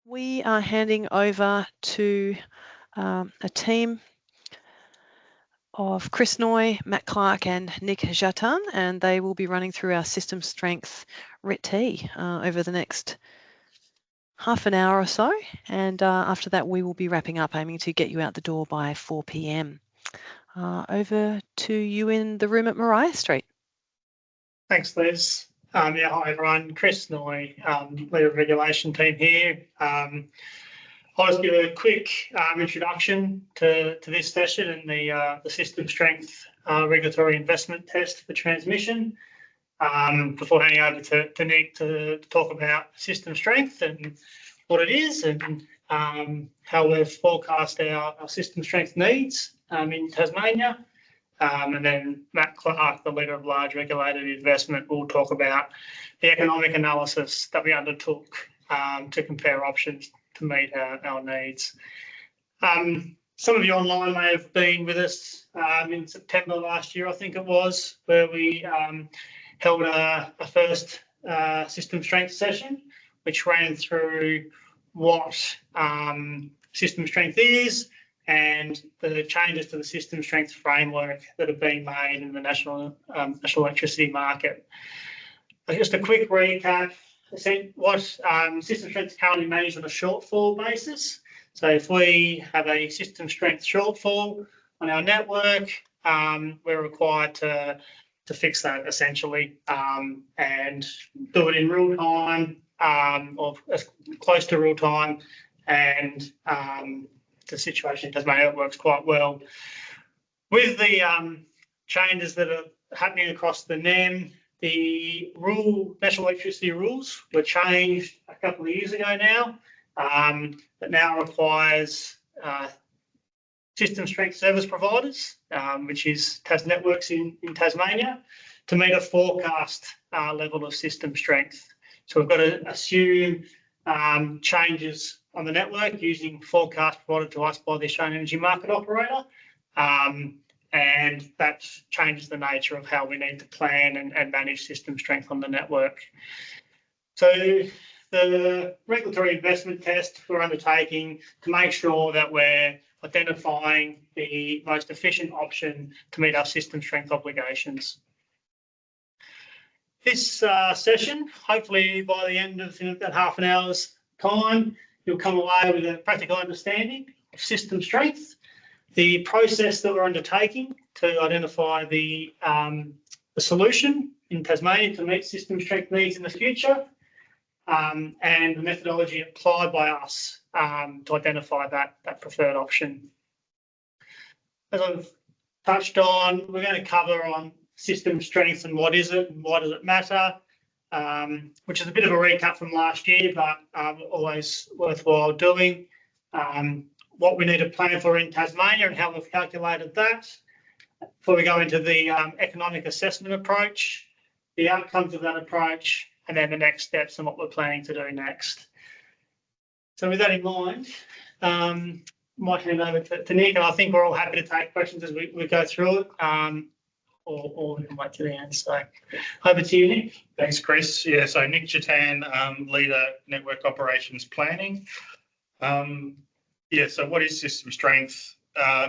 We are handing over to a team of Chris Noy, Matt Clark and Nick Jatan, and they will be running through our system strength RIT-T over the next half an hour or so, and after that we will be wrapping up, aiming to get you out the door by 4 p.m. Over to you in the room at Maria Street. Thanks, Liz. Hi everyone, Chris Noy, leader of regulation team here. I'll just give a quick introduction to this session and the system strength regulatory investment test for transmission. Before handing over to Nick to talk about system strength and what it is and how we've forecast our system strength needs in Tasmania. And then Matt Clark, the leader of large regulated investment, will talk about the economic analysis that we undertook to compare options to meet our needs. Some of you online may have been with us in September last year, I think it was, where we held a first system strength session, which ran through what system strength is and the changes to the system strength framework that have been made in the national electricity market. Just a quick recap. What system strength is currently managed on a shortfall basis. So if we have a system strength shortfall on our network, we're required to fix that essentially and do it in real time or as close to real time, and the situation in Tasmania works quite well. With the changes that are happening across the NEM, the national electricity rules were changed a couple of years ago now, that now requires system strength service providers, which is TasNetworks in Tasmania, to meet a forecast level of system strength. So we've got to assume changes on the network using forecast provided to us by the Australian Energy Market Operator, and that changes the nature of how we need to plan and manage system strength on the network. So the regulatory investment test we're undertaking to make sure that we're identifying the most efficient option to meet our system strength obligations. This session, hopefully by the end of that half an hour's time, you'll come away with a practical understanding of system strength, the process that we're undertaking to identify the solution in Tasmania to meet system strength needs in the future, and the methodology applied by us to identify that preferred option. As I've touched on, we're going to cover on system strength and what is it and why does it matter, which is a bit of a recap from last year, but always worthwhile doing. What we need to plan for in Tasmania and how we've calculated that. Before we go into the economic assessment approach, the outcomes of that approach, and then the next steps and what we're planning to do next. So with that in mind, might hand over to Nick, and I think we're all happy to take questions as we go through it, or we can wait to the end. So over to you, Nick. Thanks, Chris. Yeah, so Nick Jatan, leader Network Operations Planning. Yeah, so what is system strength?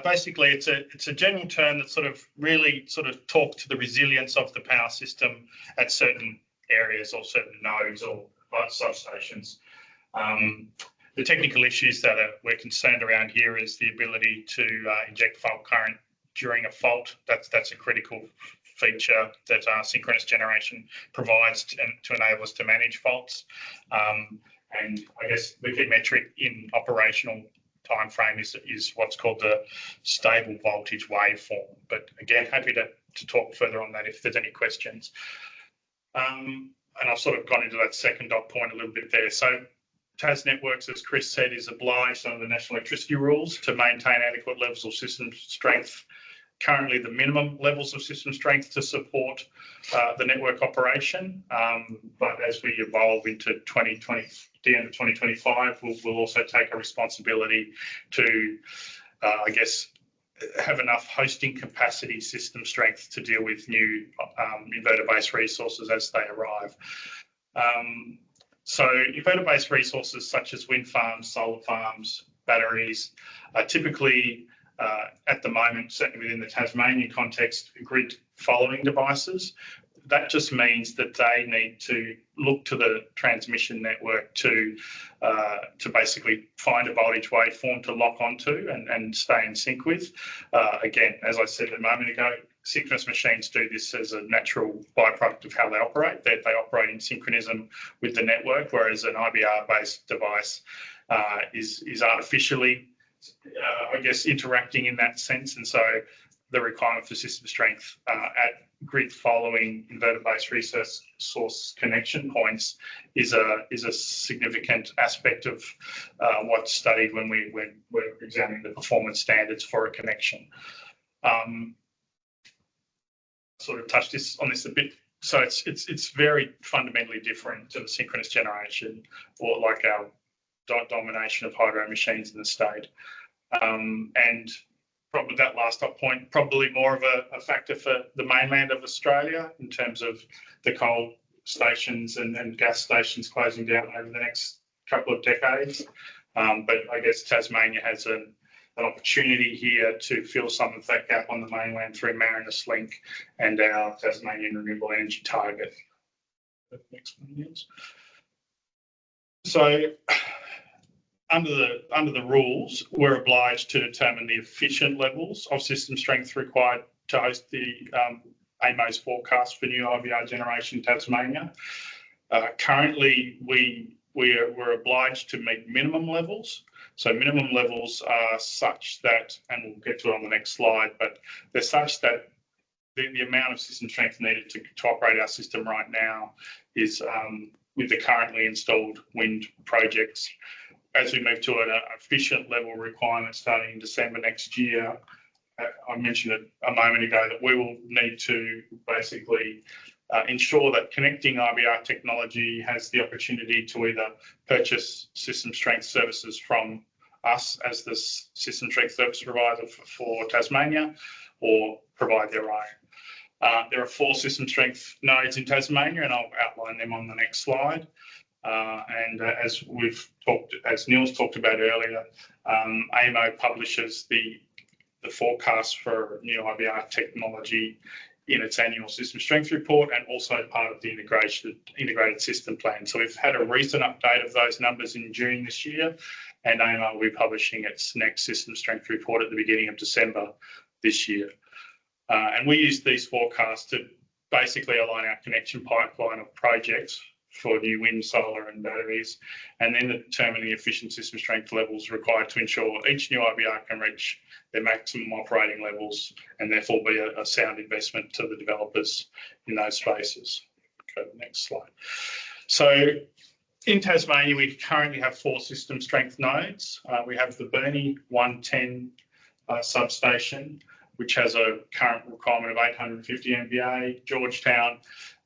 Basically, it's a general term that really talks to the resilience of the power system at certain areas or certain nodes or substations. The technical issues that we're concerned around here is the ability to inject fault current during a fault. That's a critical feature that synchronous generation provides to enable us to manage faults. And I guess the key metric in operational time frame is what's called the stable voltage waveform. But again, happy to talk further on that if there's any questions. And I've sort of gone into that second dot point a little bit there. So TasNetworks, as Chris said, is obliged under the national electricity rules to maintain adequate levels of system strength. Currently, the minimum levels of system strength to support the network operation. But as we evolve into the end of 2025, we'll also take a responsibility to, I guess, have enough hosting capacity system strength to deal with new inverter-based resources as they arrive. So inverter-based resources such as wind farms, solar farms, batteries are typically, at the moment, certainly within the Tasmanian context, grid following devices. That just means that they need to look to the transmission network to basically find a voltage waveform to lock onto and stay in sync with. Again, as I said a moment ago, synchronous machines do this as a natural byproduct of how they operate. They operate in synchronism with the network, whereas an IBR-based device is artificially, I guess, interacting in that sense. And so the requirement for system strength at grid following inverter-based resource connection points is a significant aspect of what's studied when we're examining the performance standards for a connection. Sort of touched on this a bit. So it's very fundamentally different to the synchronous generation or like our domination of hydro machines in the state. And probably that last point, probably more of a factor for the mainland of Australia in terms of the coal stations and gas stations closing down over the next couple of decades. But I guess Tasmania has an opportunity here to fill some of that gap on the mainland through Marinus Link and our Tasmanian Renewable Energy Target. Next one, yes. So under the rules, we're obliged to determine the efficient levels of system strength required to host the AEMO's forecast for new IBR generation in Tasmania. Currently, we're obliged to meet minimum levels. So minimum levels are such that, and we'll get to it on the next slide, but they're such that the amount of system strength needed to operate our system right now is with the currently installed wind projects. As we move to an efficient level requirement starting in December next year, I mentioned it a moment ago that we will need to basically ensure that connecting IBR technology has the opportunity to either purchase system strength services from us as the system strength service provider for Tasmania or provide their own. There are 4 system strength nodes in Tasmania, and I'll outline them on the next slide. And as Neil's talked about earlier, AEMO publishes the forecast for new IBR technology in its annual system strength report and also part of the integrated system plan. So we've had a recent update of those numbers in June this year, and AEMO will be publishing its next system strength report at the beginning of December this year. And we use these forecasts to basically align our connection pipeline of projects for new wind, solar and batteries, and then determine the efficient system strength levels required to ensure each new IBR can reach their maximum operating levels and therefore be a sound investment to the developers in those spaces. Go to the next slide. So in Tasmania, we currently have 4 system strength nodes. We have the Burnie 110 substation, which has a current requirement of 850 MVA. Georgetown,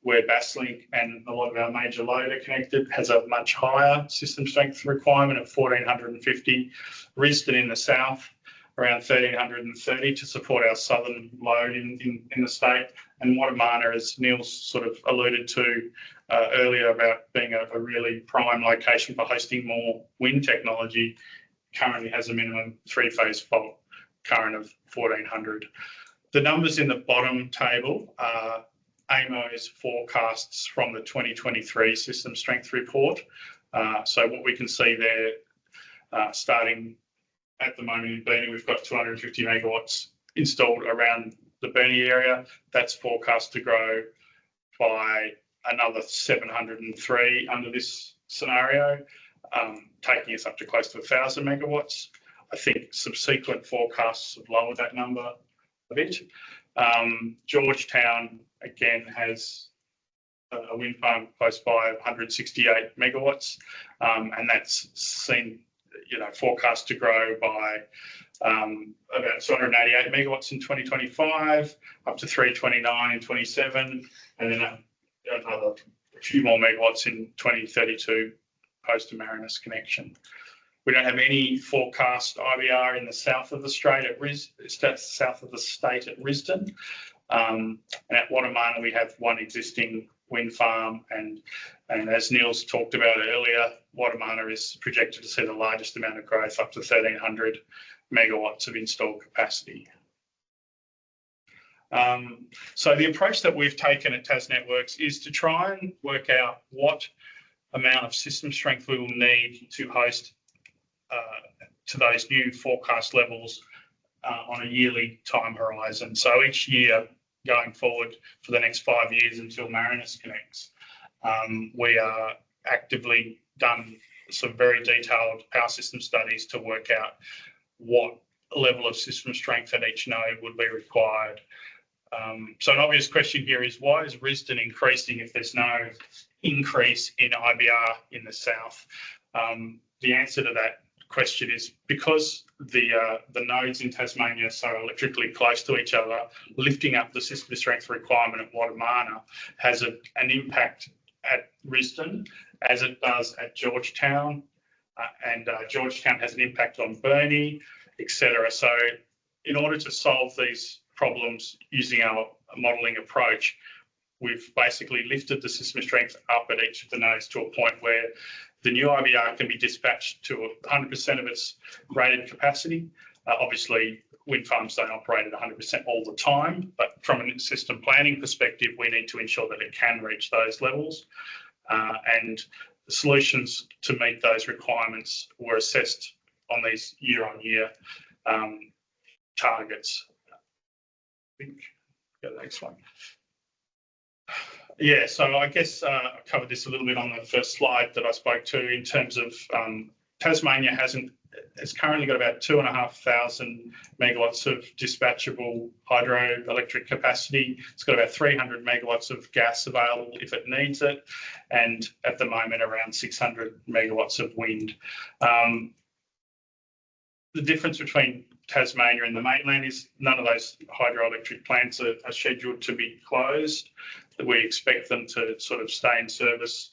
where Basslink and a lot of our major load are connected, has a much higher system strength requirement of 1450. Risdon in the south, around 1330 to support our southern load in the state. And Wattamana, as Neil's sort of alluded to earlier about being a really prime location for hosting more wind technology, currently has a minimum 3-phase fault current of 1400. The numbers in the bottom table are AEMO's forecasts from the 2023 system strength report. So what we can see there, starting at the moment in Burnie, we've got 250 megawatts installed around the Burnie area. That's forecast to grow by another 703 under this scenario, taking us up to close to 1,000 megawatts. I think subsequent forecasts have lowered that number a bit. Georgetown, again, has a wind farm close by of 168 megawatts, and that's seen, forecast to grow by about 288 megawatts in 2025, up to 329 in 27, and then another few more megawatts in 2032 post a Marinus connection. We don't have any forecast IBR in the south of the state at Risdon. And at Wattamana, we have one existing wind farm, and as Neil's talked about earlier, Wattamana is projected to see the largest amount of growth, up to 1,300 megawatts of installed capacity. So the approach that we've taken at TasNetworks is to try and work out what amount of system strength we will need to host to those new forecast levels on a yearly time horizon. So each year going forward for the next 5 years until Marinus connects, we are actively done some very detailed power system studies to work out what level of system strength at each node would be required. So an obvious question here is, why is Risdon increasing if there's no increase in IBR in the south? The answer to that question is because the nodes in Tasmania are so electrically close to each other, lifting up the system strength requirement at Wattamana has an impact at Risdon as it does at Georgetown, and Georgetown has an impact on Burnie, etc. So in order to solve these problems using our modelling approach, we've basically lifted the system strength up at each of the nodes to a point where the new IBR can be dispatched to 100% of its rated capacity. Obviously, wind farms don't operate at 100% all the time, but from a system planning perspective, we need to ensure that it can reach those levels. And the solutions to meet those requirements were assessed on these year-on-year targets. I think, go to the next one. Yeah, so I guess I covered this a little bit on the first slide that I spoke to in terms of Tasmania it's currently got about 2,500 megawatts of dispatchable hydroelectric capacity. It's got about 300 megawatts of gas available if it needs it, and at the moment around 600 megawatts of wind. The difference between Tasmania and the mainland is none of those hydroelectric plants are scheduled to be closed. We expect them to sort of stay in service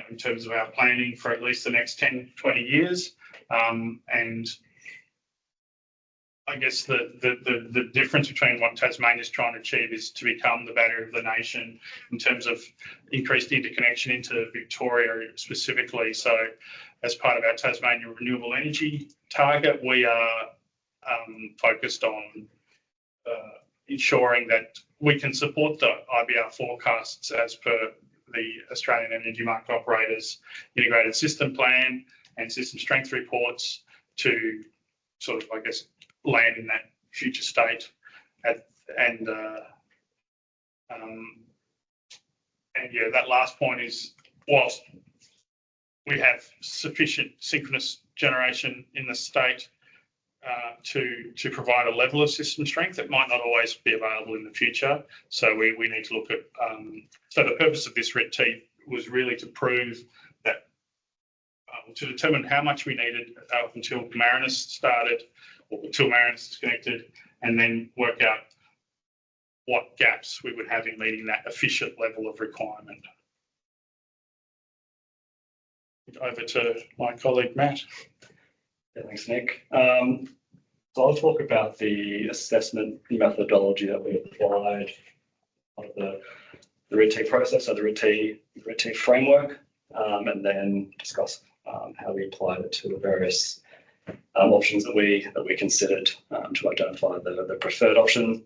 in terms of our planning for at least the next 10, 20 years. And I guess the difference between what Tasmania is trying to achieve is to become the battery of the nation in terms of increased interconnection into Victoria specifically. So as part of our Tasmania renewable energy target, we are focused on ensuring that we can support the IBR forecasts as per the Australian Energy Market Operators Integrated System Plan and System Strength Reports to sort of, I guess, land in that future state. And yeah, that last point is, whilst we have sufficient synchronous generation in the state to provide a level of system strength, it might not always be available in the future. So we need to look at, so the purpose of this RIT-T was really to prove that, to determine how much we needed up until Marinus started, or until Marinus is connected, and then work out what gaps we would have in meeting that efficient level of requirement. Over to my colleague, Matt. Yeah, thanks, Nick. So I'll talk about the assessment methodology that we applied of the RIT-T process, so the RIT-T framework, and then discuss how we applied it to the various options that we considered to identify the preferred option.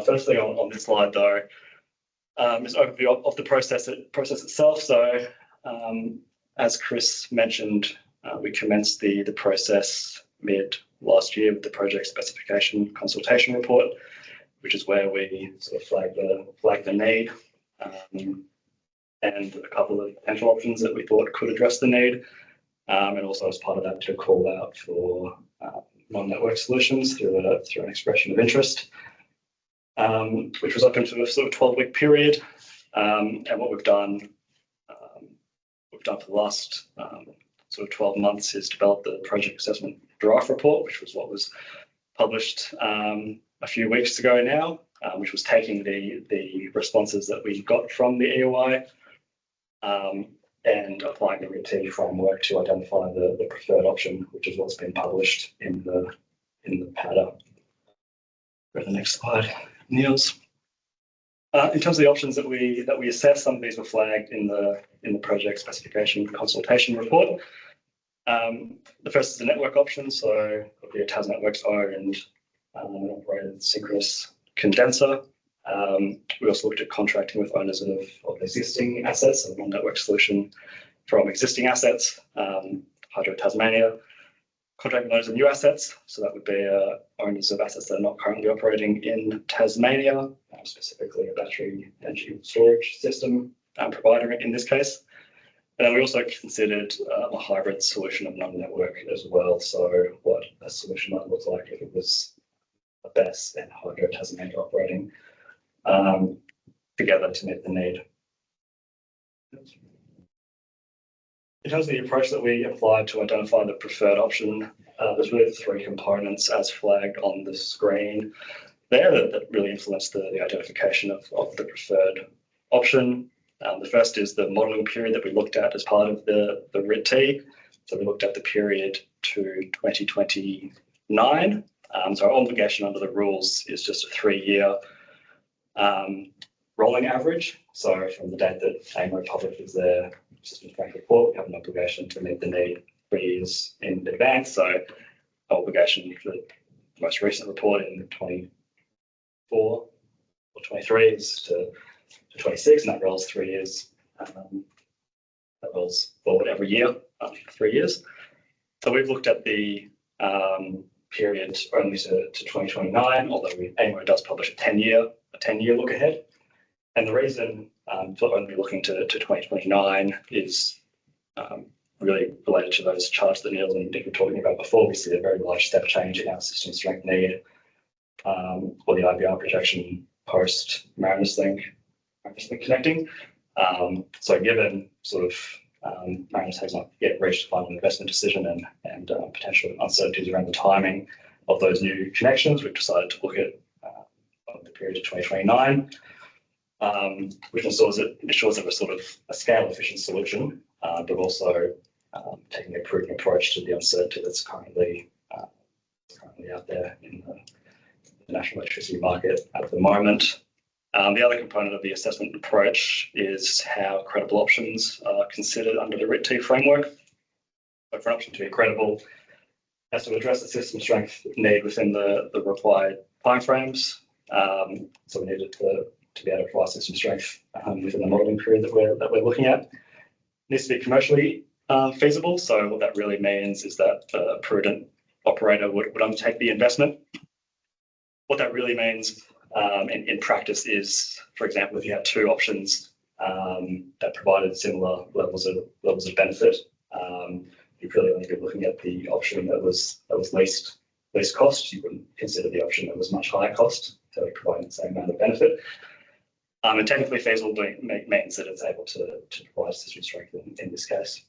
Firstly, on this slide, though, is overview of the process itself. So, as Chris mentioned, we commenced the process mid last year with the project specification consultation report, which is where we sort of flagged the need and a couple of potential options that we thought could address the need. And also as part of that to call out for non-network solutions through an expression of interest, which was open to a sort of 12-week period. And what we've done for the last sort of 12 months is develop the project assessment draft report, which was what was published a few weeks ago now, which was taking the responses that we got from the EOI and applying the RIT-T framework to identify the preferred option, which is what's been published in the PADR. Go to the next slide, Niels. In terms of the options that we assessed, some of these were flagged in the project specification consultation report. The first is the network option, so it'll be a TasNetworks owned and operated synchronous condenser. We also looked at contracting with owners of existing assets, so a non-network solution from existing assets, Hydro Tasmania. Contracting owners of new assets, so that would be owners of assets that are not currently operating in Tasmania, specifically a battery energy storage system provider in this case. And then we also considered a hybrid solution of non-network as well, so what a solution might look like if it was a BESS and Hydro Tasmania operating together to meet the need. In terms of the approach that we applied to identify the preferred option, there's really 3 components as flagged on the screen there that really influence the identification of the preferred option. The first is the modelling period that we looked at as part of the RIT-T. So we looked at the period to 2029. So our obligation under the rules is just a 3-year rolling average. So from the date that AEMO publishes their system strength report, we have an obligation to meet the need 3 years in advance. So our obligation for the most recent report in 24 or 23 is to 26, and that rolls 3 years. That rolls forward every year after 3 years. So we've looked at the period only to 2029, although AEMO does publish a 10-year look ahead. And the reason for only looking to 2029 is really related to those charts that Neil and Nick were talking about before. We see a very large step change in our system strength need for the IBR projection post Marinus Link connecting. So given sort of Marinus has not yet reached a final investment decision and potential uncertainties around the timing of those new connections, we've decided to look at the period to 2029. Which ensures that we're sort of a scale efficient solution, but also taking a prudent approach to the uncertainty that's currently out there in the national electricity market at the moment. The other component of the assessment approach is how credible options are considered under the RIT-T framework. So for an option to be credible, it has to address the system strength need within the required timeframes. So we needed to be able to provide system strength within the modelling period that we're looking at. It needs to be commercially feasible. So what that really means is that a prudent operator would undertake the investment. What that really means in practice is, for example, if you had 2 options that provided similar levels of benefit, you'd really only be looking at the option that was least cost. You wouldn't consider the option that was much higher cost to provide the same amount of benefit. And technically feasible means that it's able to provide system strength in this case.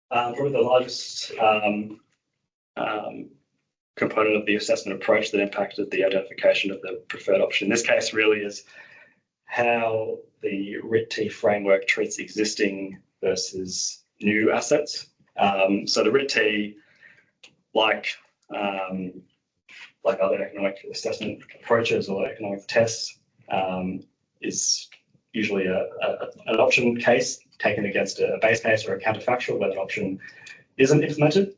Probably the largest component of the assessment approach that impacted the identification of the preferred option in this case really is how the RIT-T framework treats existing versus new assets. So the RIT-T, like other economic assessment approaches or economic tests, is usually an option case taken against a base case or a counterfactual where the option isn't implemented.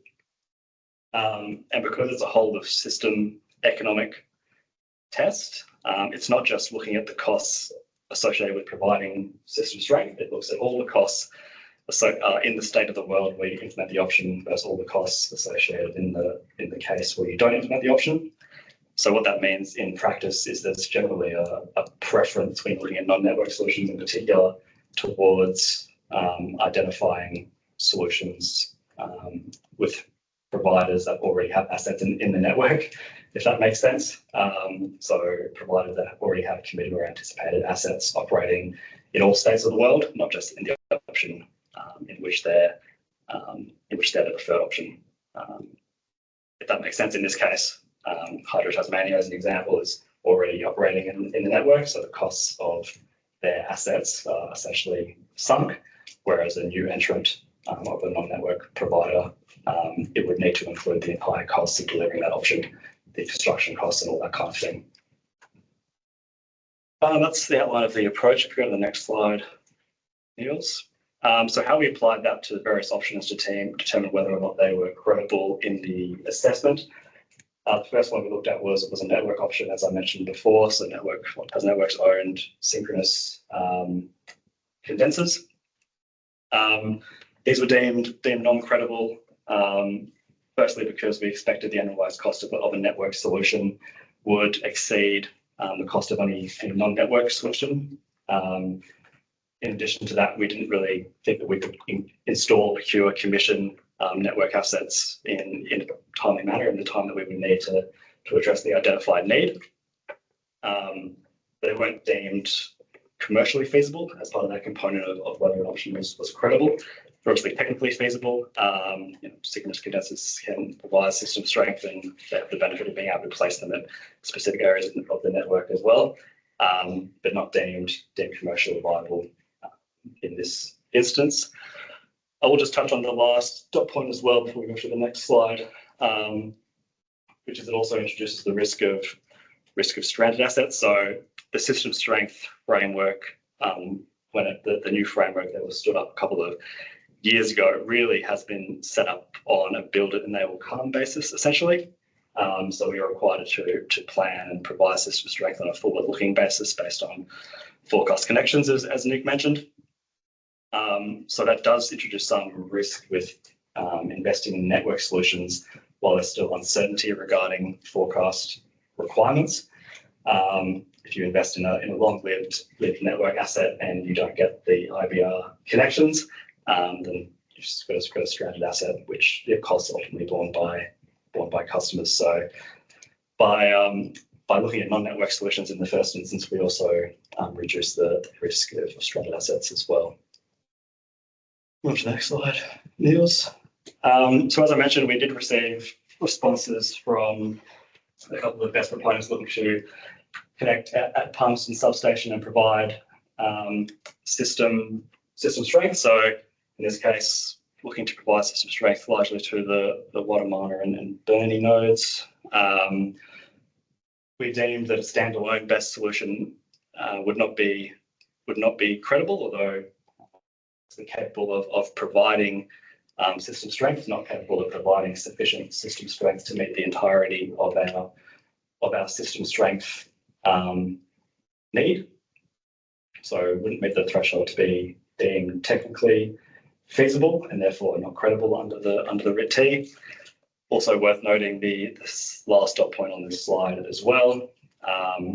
And because it's a whole of system economic test, it's not just looking at the costs associated with providing system strength. It looks at all the costs in the state of the world where you implement the option versus all the costs associated in the case where you don't implement the option. So what that means in practice is there's generally a preference when looking at non-network solutions in particular towards identifying solutions with providers that already have assets in the network, if that makes sense. So providers that already have committed or anticipated assets operating in all states of the world, not just in the option in which they're the preferred option. If that makes sense in this case, Hydro Tasmania, as an example, is already operating in the network, so the costs of their assets are essentially sunk, whereas a new entrant of a non-network provider, it would need to include the entire costs of delivering that option, the construction costs and all that kind of thing. That's the outline of the approach. If you go to the next slide, Niels. So how we applied that to the various options to determine whether or not they were credible in the assessment. The first one we looked at was a network option, as I mentioned before. So TasNetworks owned synchronous condensers. These were deemed non-credible, firstly because we expected the annualized cost of a network solution would exceed the cost of any non-network solution. In addition to that, we didn't really think that we could install, procure, commission network assets in a timely manner in the time that we would need to address the identified need. They weren't deemed commercially feasible as part of that component of whether an option was credible. They're obviously technically feasible. Synchronous condensers can provide system strength, and they have the benefit of being able to place them at specific areas of the network as well, but not deemed commercially viable in this instance. I will just touch on the last dot point as well before we go to the next slide, which is it also introduces the risk of stranded assets. So the system strength framework, the new framework that was stood up a couple of years ago, really has been set up on a build it and they will come basis, essentially. So we are required to plan and provide system strength on a forward-looking basis based on forecast connections, as Nick mentioned. So that does introduce some risk with investing in network solutions while there's still uncertainty regarding forecast requirements. If you invest in a long-lived network asset and you don't get the IBR connections, then you've just got a stranded asset, which the costs are ultimately borne by customers. So by looking at non-network solutions in the first instance, we also reduce the risk of stranded assets as well. On to the next slide, Niels. So as I mentioned, we did receive responses from a couple of best proponents looking to connect at pumps and substation and provide system strength. So in this case, looking to provide system strength largely to the Waterminer and Burnie nodes. We deemed that a standalone BESS solution would not be credible, although it's capable of providing system strength, not capable of providing sufficient system strength to meet the entirety of our system strength need. So wouldn't meet the threshold to be deemed technically feasible and therefore not credible under the RIT-T. Also worth noting this last dot point on this slide as well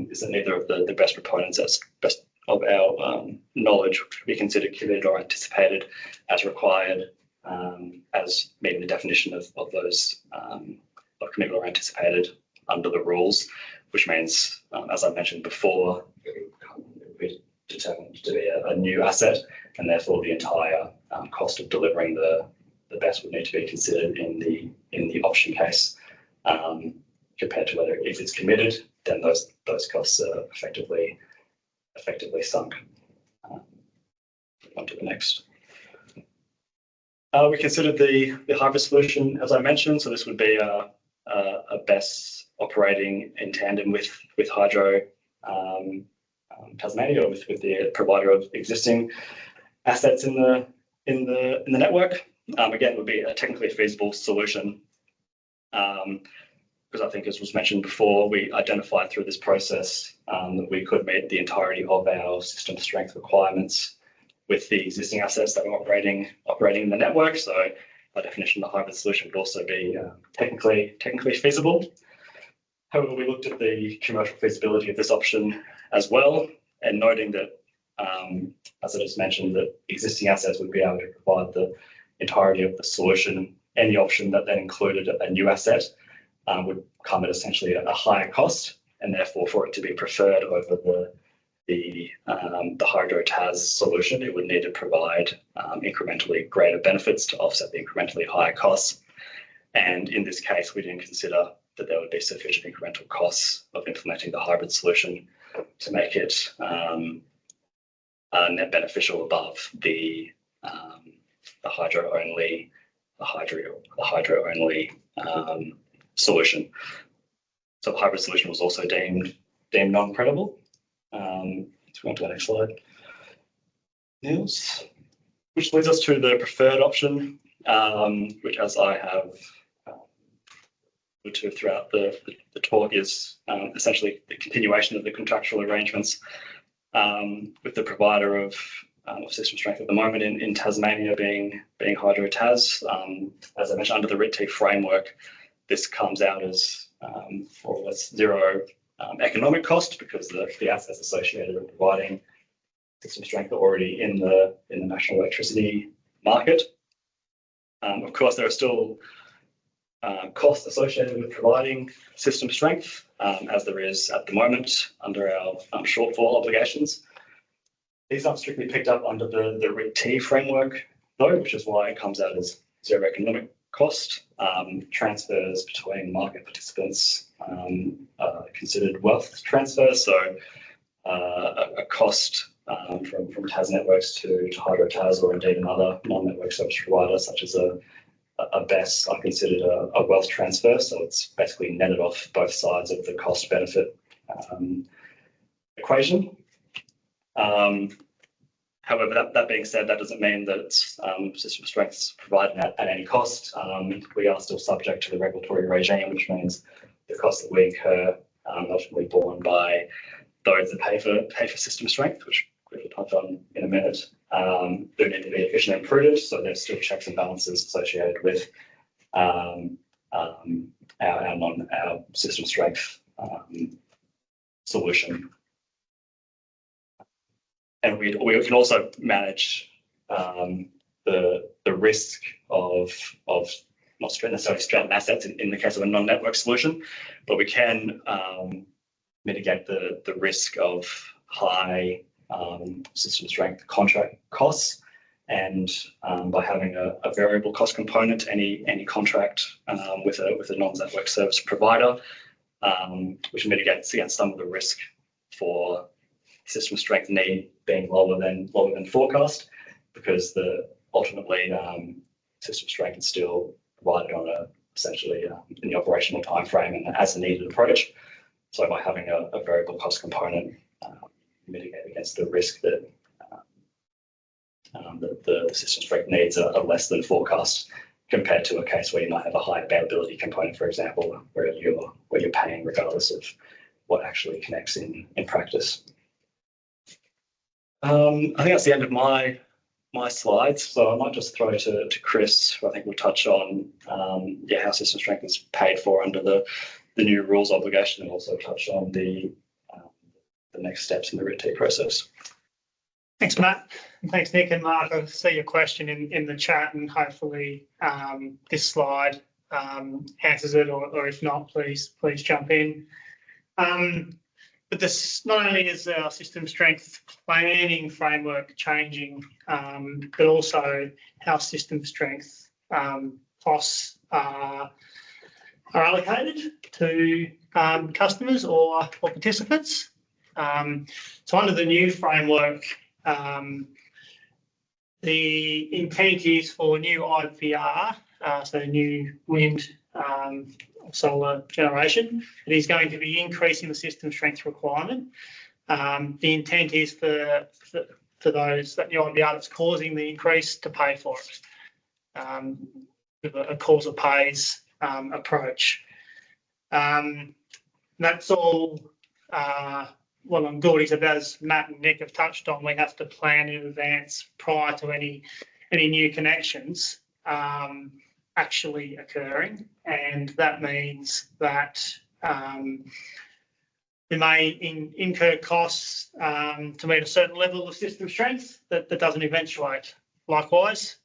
is that neither of the best proponents, as best of our knowledge, would be considered committed or anticipated as required as meeting the definition of those of committed or anticipated under the rules, which means, as I mentioned before, it would be determined to be a new asset, and therefore the entire cost of delivering the BESS would need to be considered in the option case, compared to whether if it's committed, then those costs are effectively sunk. On to the next. We considered the hybrid solution, as I mentioned. So this would be a BESS operating in tandem with Hydro Tasmania, or with the provider of existing assets in the network. Again, it would be a technically feasible solution, because I think, as was mentioned before, we identified through this process that we could meet the entirety of our system strength requirements with the existing assets that were operating in the network. So by definition, the hybrid solution would also be technically feasible. However, we looked at the commercial feasibility of this option as well, and noting that, as I just mentioned, that existing assets would be able to provide the entirety of the solution. Any option that then included a new asset would come at essentially a higher cost, and therefore for it to be preferred over the Hydro Tas solution, it would need to provide incrementally greater benefits to offset the incrementally higher costs. And in this case, we didn't consider that there would be sufficient incremental costs of implementing the hybrid solution to make it net beneficial above the hydro only solution. So the hybrid solution was also deemed non-credible. Let's go on to the next slide. Niels, which leads us to the preferred option, which, as I have to throughout the talk, is essentially the continuation of the contractual arrangements with the provider of system strength at the moment in Tasmania being Hydro-Tas. As I mentioned, under the RIT-T framework, this comes out as more or less zero economic cost because the assets associated with providing system strength are already in the national electricity market. Of course, there are still costs associated with providing system strength, as there is at the moment under our shortfall obligations. These aren't strictly picked up under the RIT-T framework, though, which is why it comes out as zero economic cost. Transfers between market participants are considered wealth transfers, so a cost from TasNetworks to Hydro-Tas, or indeed another non-network service provider such as a BESS, are considered a wealth transfer. So it's basically netted off both sides of the cost benefit equation. However, that being said, that doesn't mean that system strengths provided at any cost. We are still subject to the regulatory regime, which means the costs that we incur are ultimately borne by those that pay for system strength, which we'll touch on in a minute. Do need to be efficient and prudent, so there's still checks and balances associated with our system strength solution. And we can also manage the risk of not necessarily stranded assets in the case of a non-network solution, but we can mitigate the risk of high system strength contract costs, and by having a variable cost component to any contract with a non-network service provider, which mitigates against some of the risk for system strength need being lower than forecast, because ultimately system strength is still provided on essentially in the operational time frame and as a needed approach. So by having a variable cost component, mitigate against the risk that the system strength needs are less than forecast, compared to a case where you might have a high availability component, for example, where you're paying regardless of what actually connects in practice. I think that's the end of my slides, so I might just throw to Chris, who I think will touch on how system strength is paid for under the new rules obligation, and also touch on the next steps in the RIT-T process. Thanks, Matt. And thanks, Nick and Mark. I see your question in the chat, and hopefully this slide answers it, or if not, please jump in. But this not only is our system strength planning framework changing, but also how system strength costs are allocated to customers or participants. So under the new framework, the intent is for new IPR, so new wind solar generation, it is going to be increasing the system strength requirement. The intent is for those, that new IPR that's causing the increase, to pay for it, with a cause or pays approach. That's all well and good, except as Matt and Nick have touched on, we have to plan in advance prior to any new connections actually occurring, and that means that we may incur costs to meet a certain level of system strength that doesn't eventuate. Likewise,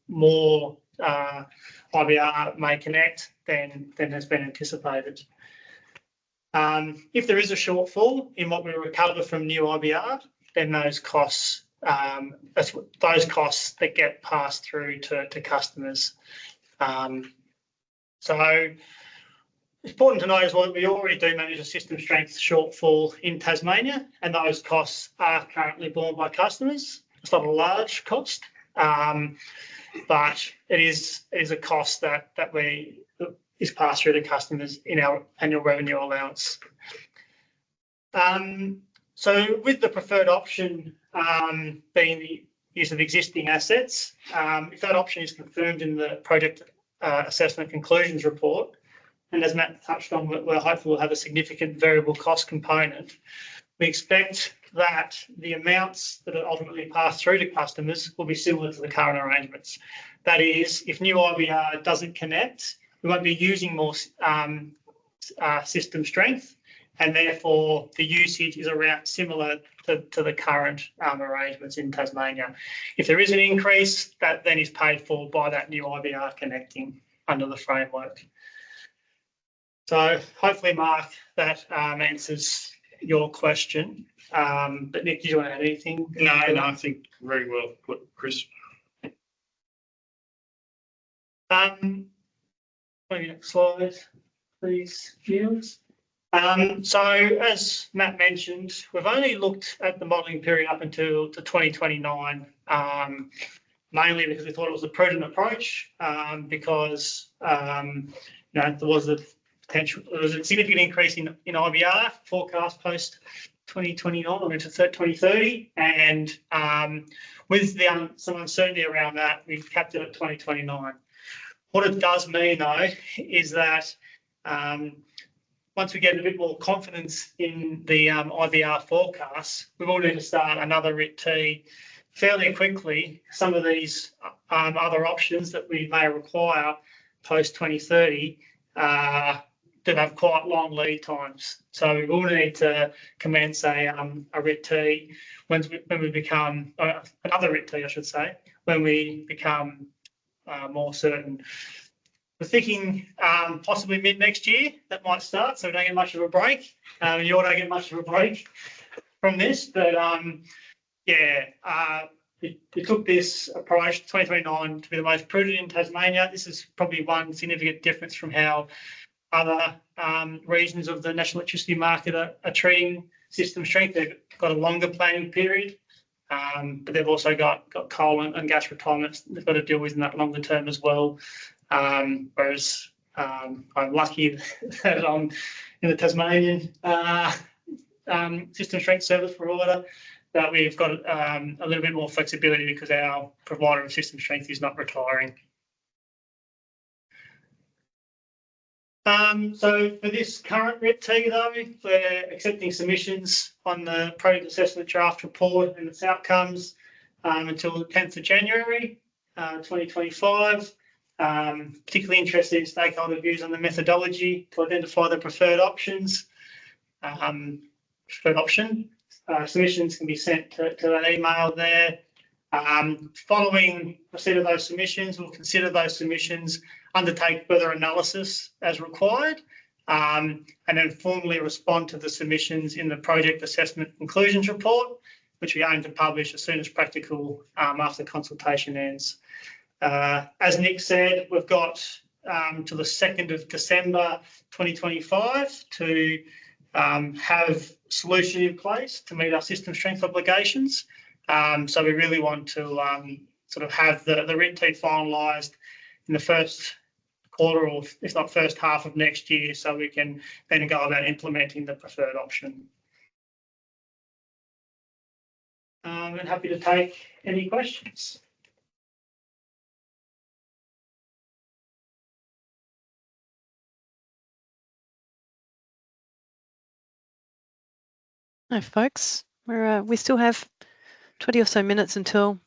more IBR may connect than has been anticipated. If there is a shortfall in what we recover from new IBR, then those costs that get passed through to customers. So it's important to know as well that we already do manage a system strength shortfall in Tasmania, and those costs are currently borne by customers. It's not a large cost, but it is a cost that is passed through to customers in our annual revenue allowance. So with the preferred option being the use of existing assets, if that option is confirmed in the project assessment conclusions report, and as Matt touched on, we're hopeful we'll have a significant variable cost component. We expect that the amounts that are ultimately passed through to customers will be similar to the current arrangements. That is, if new IBR doesn't connect, we won't be using more system strength, and therefore the usage is around similar to the current arrangements in Tasmania. If there is an increase, that then is paid for by that new IBR connecting under the framework. So hopefully, Mark, that answers your question. But Nick, do you want to add anything? No, I think very well put, Chris. Maybe next slide, please, Fields. So as Matt mentioned, we've only looked at the modelling period up until 2029, mainly because we thought it was a prudent approach, because there was a potential, there was a significant increase in IBR forecast post 2029 or into 2030, and with some uncertainty around that, we've capped it at 2029. What it does mean, though, is that once we get a bit more confidence in the IBR forecasts, we will need to start another RIT-T fairly quickly. Some of these other options that we may require post 2030 do have quite long lead times. So we will need to commence a RIT-T when we become another RIT-T, I should say, when we become more certain. We're thinking possibly mid next year that might start, so we don't get much of a break. You all don't get much of a break from this, but we took this approach 2029 to be the most prudent in Tasmania. This is probably one significant difference from how other regions of the national electricity market are treating system strength. They've got a longer planning period, but they've also got coal and gas retirements they've got to deal with in that longer term as well. Whereas I'm lucky that I'm in the Tasmanian system strength service provider, that we've got a little bit more flexibility because our provider of system strength is not retiring. So for this current RIT-T, though, we're accepting submissions on the project assessment draft report and its outcomes until the 10th of January 2025. Particularly interested in stakeholder views on the methodology to identify the preferred options. Submissions can be sent to that email there. Following receipt of those submissions, we'll consider those submissions, undertake further analysis as required, and then formally respond to the submissions in the project assessment conclusions report, which we aim to publish as soon as practical after consultation ends. As Nick said, we've got to the 2nd of December 2025 to have solution in place to meet our system strength obligations. So we really want to sort of have the RIT-T finalised in the first quarter, or if not first half of next year, so we can then go about implementing the preferred option. I'm happy to take any questions. No, folks, we still have 20 or so minutes until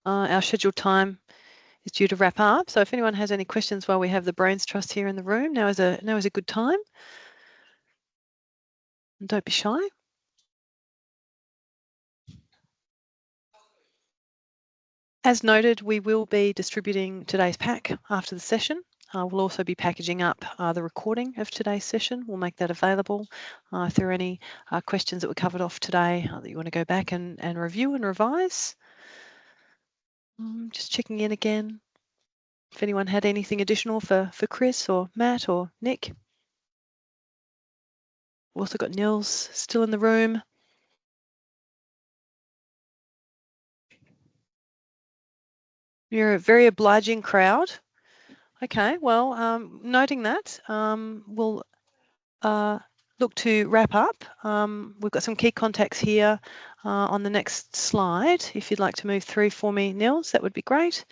our scheduled time is due to wrap up. So if anyone has any questions while we have the Brains Trust here in the room, now is a good time. And don't be shy. As noted, we will be distributing today's pack after the session. We'll also be packaging up the recording of today's session. We'll make that available. If there are any questions that were covered off today that you want to go back and review and revise. Just checking in again. If anyone had anything additional for Chris or Matt or Nick. We've also got Nils still in the room. You're a very obliging crowd. Okay, well, noting that, we'll look to wrap up. We've got some key contacts here on the next slide. If you'd like to move through for me, Nils, that would be great.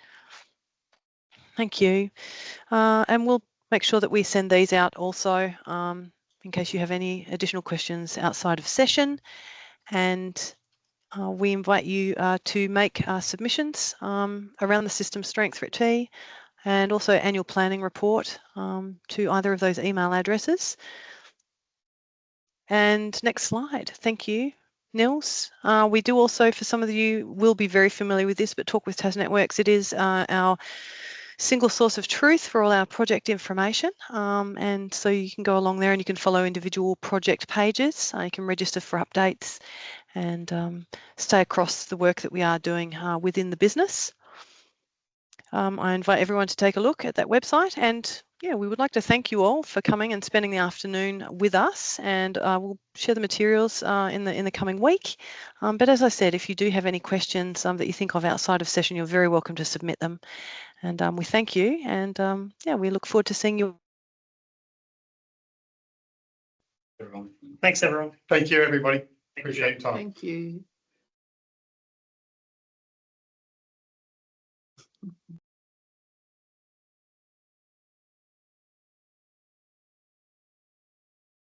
Thank you. And we'll make sure that we send these out also in case you have any additional questions outside of session. And we invite you to make submissions around the system strength RIT-T and also annual planning report to either of those email addresses. And next slide. Thank you, Nils. We do also, for some of you will be very familiar with this, but Talk with TasNetworks, it is our single source of truth for all our project information. And so you can go along there and you can follow individual project pages. You can register for updates and stay across the work that we are doing within the business. I invite everyone to take a look at that website, and yeah, we would like to thank you all for coming and spending the afternoon with us, and we'll share the materials in the coming week. But as I said, if you do have any questions that you think of outside of session, you're very welcome to submit them. And we thank you, and yeah, we look forward to seeing you. Everyone. Thanks, everyone. Thank you, everybody. Appreciate your time. Thank you.